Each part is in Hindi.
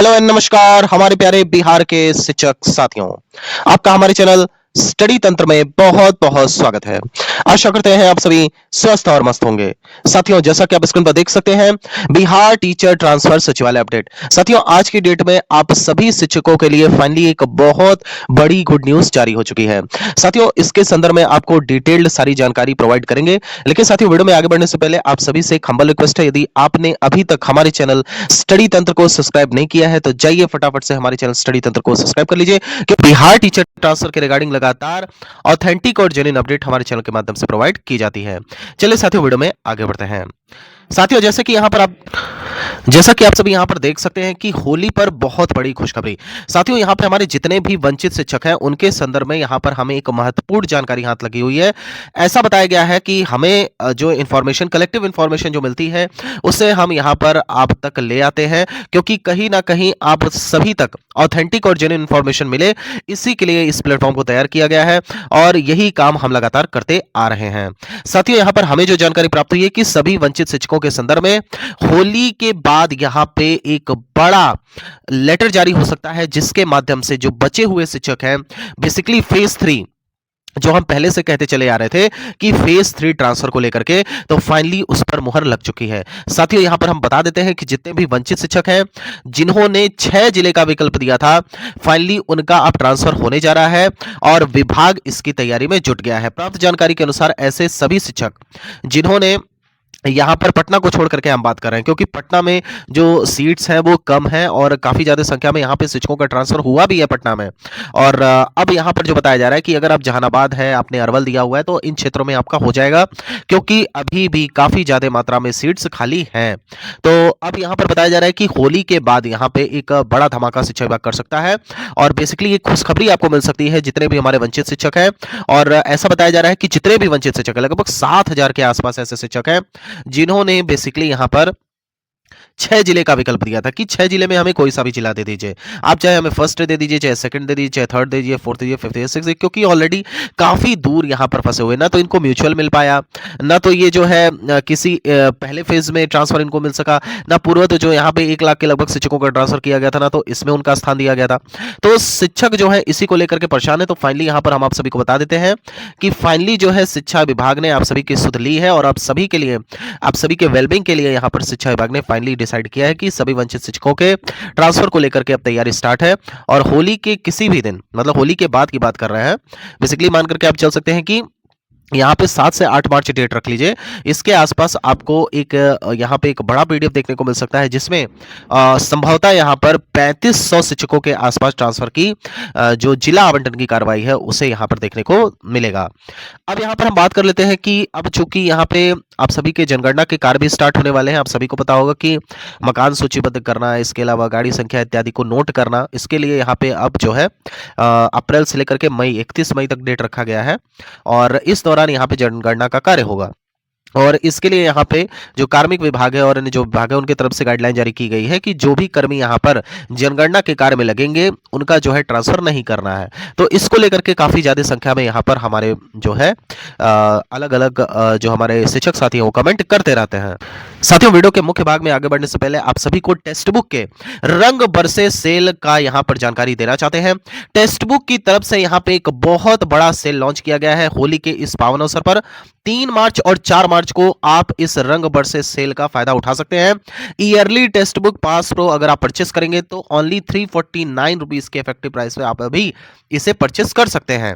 हेलो एंड नमस्कार हमारे प्यारे बिहार के शिक्षक साथियों। आपका हमारे चैनल स्टडी तंत्र में बहुत बहुत स्वागत है। आशा करते हैं आप सभी स्वस्थ और मस्त होंगे। साथियों, जैसा कि आप स्क्रीन पर देख सकते हैं, बिहार टीचर ट्रांसफर सचिवालय अपडेट। साथियों, आज की डेट में आप सभी शिक्षकों के लिए फाइनली एक बहुत बड़ी गुड न्यूज जारी हो चुकी है। साथियों, इसके संदर्भ में आपको डिटेल्ड सारी जानकारी प्रोवाइड करेंगे, लेकिन साथियों वीडियो में आगे बढ़ने से पहले आप सभी से एक हम्बल रिक्वेस्ट है, यदि आपने अभी तक हमारे चैनल स्टडी तंत्र को सब्सक्राइब नहीं किया है तो जाइए फटाफट से हमारे चैनल स्टडी तंत्र को सब्सक्राइब कर लीजिए, कि बिहार टीचर ट्रांसफर के रिगार्डिंग लगातार ऑथेंटिक और जेन्युइन अपडेट हमारे चैनल के माध्यम से प्रोवाइड की जाती है। चलिए साथियों, वीडियो में आगे बढ़ते हैं। साथियों, जैसा कि आप सभी यहां पर देख सकते हैं कि होली पर बहुत बड़ी खुशखबरी। साथियों, यहां पर हमारे जितने भी वंचित शिक्षक हैं उनके संदर्भ में यहां पर हमें एक महत्वपूर्ण जानकारी हाथ लगी हुई है। ऐसा बताया गया है कि हमें जो इंफॉर्मेशन, कलेक्टिव इंफॉर्मेशन जो मिलती है उसे हम यहां पर आप तक ले आते हैं, क्योंकि कहीं ना कहीं आप सभी तक ऑथेंटिक और जेन्युइन इंफॉर्मेशन मिले, इसी के लिए इस प्लेटफॉर्म को तैयार किया गया है और यही काम हम लगातार करते आ रहे हैं। साथियों, यहां पर हमें जो जानकारी प्राप्त हुई है कि सभी वंचित शिक्षकों के संदर्भ में होली के बाद यहां पे एक बड़ा लेटर जारी हो सकता है, जिसके माध्यम से जो बचे हुए शिक्षक हैं, बेसिकली फेज 3 जो हम पहले से कहते चले आ रहे थे कि फेज 3 ट्रांसफर को लेकर के, तो फाइनली उस पर मुहर लग चुकी है। साथियों, यहां पर हम बता देते हैं कि जितने भी वंचित शिक्षक हैं जिन्होंने 6 जिले का विकल्प दिया था, फाइनली उनका अब ट्रांसफर होने जा रहा है और विभाग इसकी तैयारी में जुट गया है। प्राप्त जानकारी के अनुसार ऐसे सभी शिक्षक जिन्होंने, यहां पर पटना को छोड़ करके हम बात कर रहे हैं, क्योंकि पटना में जो सीट्स हैं वो कम हैं और काफी ज्यादा संख्या में यहां पे शिक्षकों का ट्रांसफर हुआ भी है पटना में। और अब यहां पर जो बताया जा रहा है कि अगर आप जहानाबाद है, आपने अरवल दिया हुआ है, तो इन क्षेत्रों में आपका हो जाएगा, क्योंकि अभी भी काफी ज्यादा मात्रा में सीट्स खाली हैं। तो अब यहां पर बताया जा रहा है कि होली के बाद यहां पे एक बड़ा धमाका शिक्षा विभाग कर सकता है और बेसिकली एक खुशखबरी आपको मिल सकती है जितने भी हमारे वंचित शिक्षक हैं। और ऐसा बताया जा रहा है कि जितने भी वंचित शिक्षक है, लगभग 7,000 के आसपास ऐसे शिक्षक हैं जिन्होंने बेसिकली यहां पर 6 जिले का विकल्प दिया था कि 6 जिले में हमें कोई सा भी जिला दे दीजिए, आप चाहे हमें फर्स्ट दे दीजिए, चाहे सेकंड दे दीजिए, चाहे थर्ड दे दीजिए, फोर्थ दीजिए, फिफ्थ दीजिए, सिक्स दीजिए, क्योंकि ऑलरेडी काफी दूर यहां पर फंसे हुए, ना तो इनको म्यूचुअल मिल पाया, ना तो ये जो है किसी पहले फेज में ट्रांसफर इनको मिल सका, ना पूर्व तो जो यहाँ पे 1 लाख के लगभग शिक्षकों का ट्रांसफर किया गया था, ना तो इसमें उनका स्थान दिया गया था। तो शिक्षक जो है इसी को लेकर के परेशान है। तो फाइनली यहाँ पर हम आप सभी को बता देते हैं कि फाइनली जो है शिक्षा विभाग ने आप सभी की सुध ली है और आप सभी के लिए, आप सभी के वेलबींग के लिए यहाँ पर शिक्षा विभाग ने फाइनली डिसाइड किया है कि सभी वंचित शिक्षकों के ट्रांसफर को लेकर के अब तैयारी स्टार्ट है। और होली के किसी भी दिन, मतलब होली के बाद की बात कर रहे हैं, बेसिकली मान करके आप चल सकते हैं कि यहाँ पे 7 से 8 मार्च डेट रख लीजिए, इसके आसपास आपको एक यहाँ पे एक बड़ा पीडीएफ देखने को मिल सकता है, जिसमें संभवतः यहाँ पर 3500 शिक्षकों के आसपास ट्रांसफर की जो जिला आवंटन की कार्रवाई है उसे यहाँ पर देखने को मिलेगा। अब यहाँ पर हम बात कर लेते हैं कि अब चूंकि यहाँ पे आप सभी के जनगणना के कार्य भी स्टार्ट होने वाले हैं, आप सभी को पता होगा कि मकान सूचीबद्ध करना, इसके अलावा गाड़ी संख्या इत्यादि को नोट करना, इसके लिए यहाँ पे अब जो है अप्रैल से लेकर के मई, 31 मई तक डेट रखा गया है और इस दौरान यहाँ पे जनगणना का कार्य होगा। और इसके लिए यहाँ पे जो कार्मिक विभाग है और अन्य जो विभाग है उनकी तरफ से गाइडलाइन जारी की गई है कि जो भी कर्मी यहाँ पर जनगणना के कार्य में लगेंगे उनका जो है ट्रांसफर नहीं करना है। तो इसको लेकर के काफी ज्यादा संख्या में यहाँ पर हमारे जो है अलग अलग जो हमारे शिक्षक साथी हैं वो कमेंट करते रहते हैं। साथियों, वीडियो के मुख्य भाग में आगे बढ़ने से पहले आप सभी को टेक्स्ट बुक के रंग बरसे सेल का यहाँ पर जानकारी देना चाहते हैं। टेक्स्ट बुक की तरफ से यहाँ पे एक बहुत बड़ा सेल लॉन्च किया गया है होली के इस पावन अवसर पर। 3 मार्च और 4 मार्च को आप इस रंग बरसे सेल का फायदा उठा सकते हैं। Yearly text book pass pro अगर आप परचेस करेंगे तो ओनली 349 रुपीज के इफेक्टिव प्राइस पे आप अभी इसे परचेस कर सकते हैं।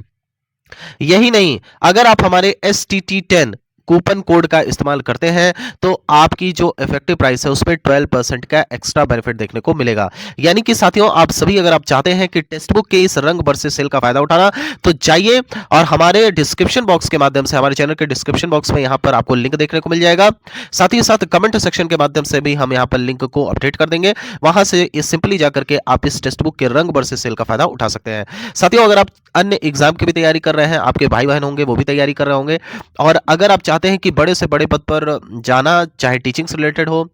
यही नहीं, अगर आप हमारे STT10 कूपन कोड का इस्तेमाल करते हैं तो आपकी जो इफेक्टिव प्राइस है उसमें 12% का एक्स्ट्रा बेनिफिट देखने को मिलेगा। यानी कि साथियों, आप सभी अगर आप चाहते हैं कि टेक्स्ट बुक के इस रंग बरसे सेल का फायदा उठाना, तो जाइए और हमारे डिस्क्रिप्शन बॉक्स के माध्यम से, हमारे चैनल के डिस्क्रिप्शन बॉक्स में यहां पर आपको लिंक देखने को मिल जाएगा। साथ ही साथ कमेंट सेक्शन के माध्यम से भी हम यहां पर लिंक को अपडेट कर देंगे, वहां से सिंपली जाकर के आप इस टेक्स्ट बुक के रंग बरसे सेल का फायदा उठा सकते हैं। साथियों, अगर आप अन्य एग्जाम की भी तैयारी कर रहे हैं, आपके भाई बहन होंगे वो भी तैयारी कर रहे होंगे, और अगर आप चाहते चाहते हैं कि बड़े से बड़े पद पर जाना, चाहे टीचिंग से रिलेटेड हो,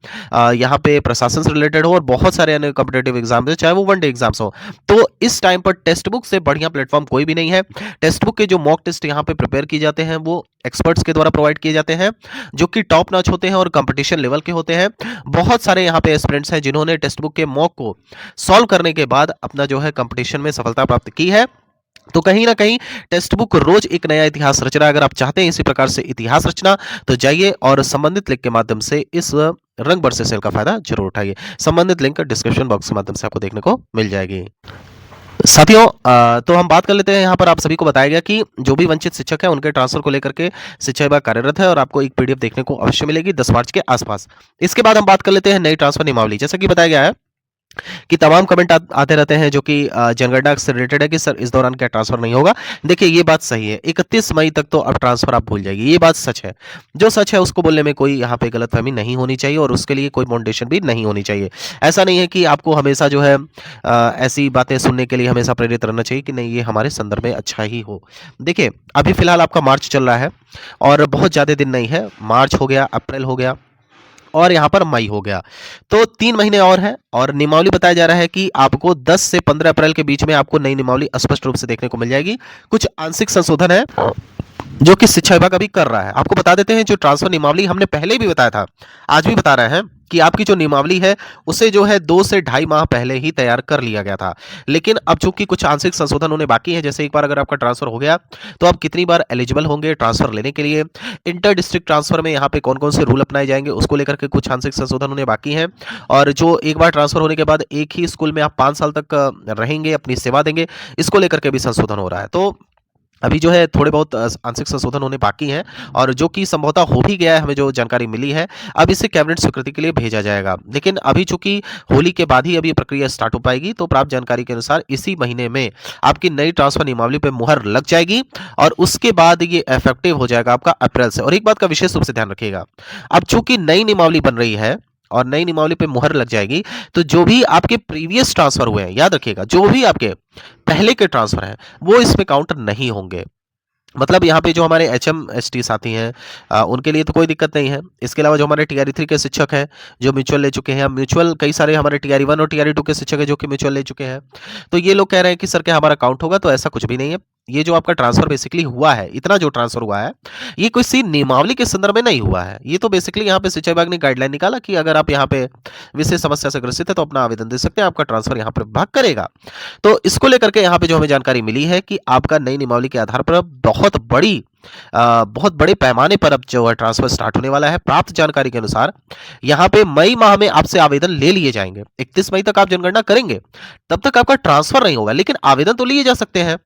यहाँ पे प्रशासन से रिलेटेड हो और बहुत सारे अन्य कॉम्पिटिटिव एग्जाम्स हो, चाहे वो वन डे एग्जाम्स हो, तो इस टाइम पर टेक्स्ट बुक से बढ़िया प्लेटफॉर्म कोई भी नहीं है। टेक्स्ट बुक के जो मॉक टेस्ट यहाँ पे प्रिपेयर किए जाते हैं वो एक्सपर्ट्स के द्वारा प्रोवाइड किए जाते हैं, जो कि टॉप नॉच होते हैं और कंपटीशन लेवल के होते हैं। बहुत सारे यहाँ पे एस्पिरेंट्स हैं जिन्होंने टेक्स्ट बुक के मॉक को सॉल्व करने के बाद अपना जो है कंपटीशन में सफलता प्राप्त की है। तो कहीं ना कहीं टेक्स्ट बुक रोज एक नया इतिहास रच रहा है। अगर आप चाहते हैं इसी प्रकार से इतिहास रचना, तो जाइए और संबंधित लिंक के माध्यम से इस रंग बरसे सेल का फायदा जरूर उठाइए। संबंधित लिंक डिस्क्रिप्शन बॉक्स के माध्यम से आपको देखने को मिल जाएगी। साथियों, तो हम बात कर लेते हैं। यहाँ पर आप सभी को बताया गया कि जो भी वंचित शिक्षक हैं उनके ट्रांसफर को लेकर के शिक्षा विभाग कार्यरत है और आपको एक पीडीएफ देखने को अवश्य मिलेगी 10 मार्च के आसपास। इसके बाद हम बात कर लेते हैं नई ट्रांसफर नियमावली। जैसा कि बताया गया है कि तमाम कमेंट आते रहते हैं जो कि जनगणना से रिलेटेड है कि सर इस दौरान क्या ट्रांसफर नहीं होगा। देखिए ये बात सही है, 31 मई तक तो अब ट्रांसफर आप भूल जाइए, ये बात सच है। जो सच है उसको बोलने में कोई यहाँ पे गलतफहमी नहीं होनी चाहिए और उसके लिए कोई फाउंडेशन भी नहीं होनी चाहिए। ऐसा नहीं है कि आपको हमेशा जो है ऐसी बातें सुनने के लिए हमेशा प्रेरित रहना चाहिए कि नहीं ये हमारे संदर्भ में अच्छा ही हो। देखिए अभी फिलहाल आपका मार्च चल रहा है और बहुत ज़्यादा दिन नहीं है। मार्च हो गया, अप्रैल हो गया और यहाँ पर मई हो गया, तो 3 महीने और हैं और नियमावली बताया जा रहा है कि आपको 10 से 15 अप्रैल के बीच में आपको नई नियमावली स्पष्ट रूप से देखने को मिल जाएगी। कुछ आंशिक संशोधन है जो कि शिक्षा विभाग अभी कर रहा है। आपको बता देते हैं जो ट्रांसफर नियमावली हमने पहले भी बताया था, आज भी बता रहे हैं कि आपकी जो नियमावली है उसे जो है 2 से ढाई माह पहले ही तैयार कर लिया गया था। लेकिन अब चूंकि कुछ आंशिक संशोधन होने बाकी है, जैसे एक बार अगर आपका ट्रांसफर हो गया तो आप कितनी बार एलिजिबल होंगे ट्रांसफर लेने के लिए, इंटर डिस्ट्रिक्ट ट्रांसफर में यहाँ पे कौन कौन से रूल अपनाए जाएंगे उसको लेकर के कुछ आंशिक संशोधन होने बाकी हैं। और जो एक बार ट्रांसफर होने के बाद एक ही स्कूल में आप 5 साल तक रहेंगे, अपनी सेवा देंगे, इसको लेकर के भी संशोधन हो रहा है। तो अभी जो है थोड़े बहुत आंशिक संशोधन होने बाकी हैं और जो कि संभवतः हो भी गया है, हमें जो जानकारी मिली है। अब इसे कैबिनेट स्वीकृति के लिए भेजा जाएगा, लेकिन अभी चूंकि होली के बाद ही अभी प्रक्रिया स्टार्ट हो पाएगी, तो प्राप्त जानकारी के अनुसार इसी महीने में आपकी नई ट्रांसफर नियमावली पर मुहर लग जाएगी और उसके बाद ये इफेक्टिव हो जाएगा आपका अप्रैल से। और एक बात का विशेष रूप से ध्यान रखिएगा, अब चूंकि नई नियमावली बन रही है और नई नियमावली पे मुहर लग जाएगी, तो जो भी आपके प्रीवियस ट्रांसफर हुए हैं, याद रखिएगा जो भी आपके पहले के ट्रांसफर हैं वो इसमें काउंटर नहीं होंगे। मतलब यहाँ पे जो हमारे HM ST साथी हैं उनके लिए तो कोई दिक्कत नहीं है। इसके अलावा जो हमारे TRE 3 के शिक्षक हैं जो म्यूचुअल ले चुके हैं, म्यूचुअल कई सारे हमारे TRE 1 और TRE 2 के शिक्षक हैं जो कि म्यूचुअल ले चुके हैं, तो ये लोग कह रहे हैं कि सर क्या हमारा काउंट होगा, तो ऐसा कुछ भी नहीं है। ये जो आपका ट्रांसफर बेसिकली हुआ है, इतना जो ट्रांसफर हुआ है, ये किसी नियमावली के संदर्भ में नहीं हुआ है। ये तो बेसिकली यहाँ पे शिक्षा विभाग ने गाइडलाइन निकाला कि अगर आप यहाँ पे विशेष समस्या से ग्रसित है तो अपना आवेदन दे सकते हैं, आपका ट्रांसफर यहाँ पर विभाग करेगा। तो इसको लेकर के यहाँ पे जो हमें जानकारी मिली है कि आपका नई नियमावली के आधार पर बहुत बड़े पैमाने पर अब जो है ट्रांसफर स्टार्ट होने वाला है। प्राप्त जानकारी के अनुसार यहाँ पे मई माह में आपसे आवेदन ले लिए जाएंगे। 31 मई तक आप जनगणना करेंगे, तब तक आपका ट्रांसफर नहीं होगा, लेकिन आवेदन तो लिए जा सकते हैं।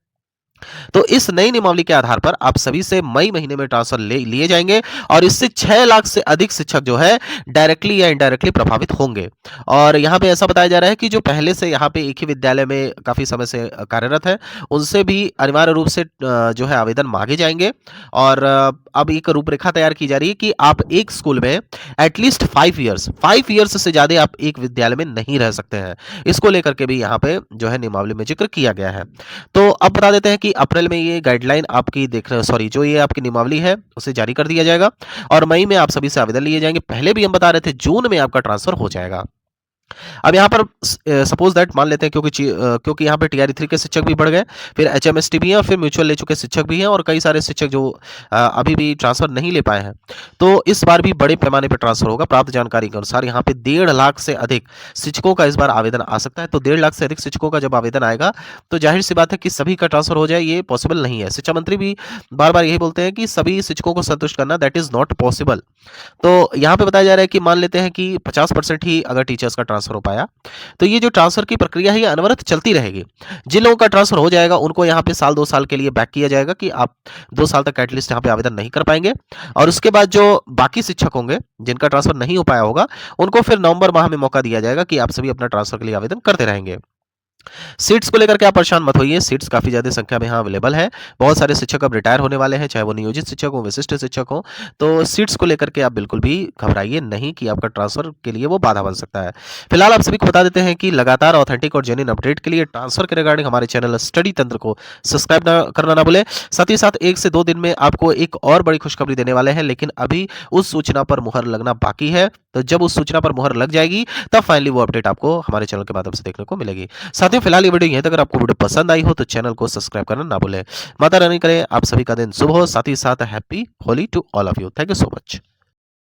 तो इस नई नियमावली के आधार पर आप सभी से मई महीने में ट्रांसफर लिए जाएंगे और इससे 6 लाख से अधिक शिक्षक जो है डायरेक्टली या इनडायरेक्टली प्रभावित होंगे। और यहाँ पे ऐसा बताया जा रहा है कि जो पहले से यहाँ पे एक ही विद्यालय में काफी समय से कार्यरत है, उनसे भी अनिवार्य रूप से जो है आवेदन मांगे जाएंगे। और अब एक रूपरेखा तैयार की जा रही है कि आप एक स्कूल में एटलीस्ट 5 ईयर्स से ज्यादा आप एक विद्यालय में नहीं रह सकते हैं। इसको लेकर के भी यहाँ पे जो है नियमावली में जिक्र किया गया है। तो अब बता देते हैं कि अप्रैल में ये गाइडलाइन आपकी जो ये आपकी नियमावली है उसे जारी कर दिया जाएगा और मई में आप सभी से आवेदन लिए जाएंगे। पहले भी हम बता रहे थे जून में आपका ट्रांसफर हो जाएगा। अब यहाँ पर सपोज दैट मान लेते हैं क्योंकि यहाँ पे TRE 3 के शिक्षक भी बढ़ गए, फिर HMST भी हैं और फिर म्यूचुअल ले चुके शिक्षक भी हैं और कई सारे शिक्षक जो अभी भी ट्रांसफर नहीं ले पाए हैं, तो इस बार भी बड़े पैमाने पर ट्रांसफर होगा। प्राप्त जानकारी के अनुसार यहाँ पे 1.5 लाख से अधिक शिक्षकों का इस बार आवेदन आ सकता है। तो 1.5 लाख से अधिक शिक्षकों का जब आवेदन आएगा तो जाहिर सी बात है कि सभी का ट्रांसफर हो जाए, ये पॉसिबल नहीं है। शिक्षा मंत्री भी बार बार यही बोलते हैं कि सभी शिक्षकों को संतुष्ट करना दैट इज नॉट पॉसिबल। तो यहाँ पे बताया जा रहा है कि मान लेते हैं कि 50% ही अगर टीचर्स का ट्रांसफर हो पाया, तो ये जो ट्रांसफर की प्रक्रिया है ये अनवरत चलती रहेगी। जिन लोगों का ट्रांसफर हो जाएगा उनको यहाँ पे साल 2 साल के लिए बैक किया जाएगा कि आप 2 साल तक एटलीस्ट यहाँ पे आवेदन नहीं कर पाएंगे। और उसके बाद जो बाकी शिक्षक होंगे जिनका ट्रांसफर नहीं हो पाया होगा, उनको फिर नवंबर माह में मौका दिया जाएगा कि आप सभी अपना ट्रांसफर के लिए आवेदन करते रहेंगे। सीट्स को लेकर के आप परेशान मत होइए, सीट्स काफ़ी ज़्यादा संख्या में यहाँ अवेलेबल है। बहुत सारे शिक्षक अब रिटायर होने वाले हैं, चाहे वो नियोजित शिक्षक हों, विशिष्ट शिक्षक हों। तो सीट्स को लेकर के आप बिल्कुल भी घबराइए नहीं कि आपका ट्रांसफ़र के लिए वो बाधा बन सकता है। फिलहाल आप सभी को बता देते हैं कि लगातार ऑथेंटिक और जेन्युइन अपडेट के लिए ट्रांसफ़र के रिगार्डिंग हमारे चैनल स्टडी तंत्र को सब्सक्राइब ना करना ना भूलें। साथ ही साथ 1 से 2 दिन में आपको एक और बड़ी खुशखबरी देने वाले हैं, लेकिन अभी उस सूचना पर मुहर लगना बाकी है। तो जब उस सूचना पर मुहर लग जाएगी, तब फाइनली वो अपडेट आपको हमारे चैनल के माध्यम से देखने को मिलेगी। साथियों फिलहाल ये वीडियो यहीं तक। अगर आपको वीडियो पसंद आई हो तो चैनल को सब्सक्राइब करना ना भूलें। माता रानी करे आप सभी का दिन शुभ हो। साथ ही साथ happy Holi to all of you. Thank you so much.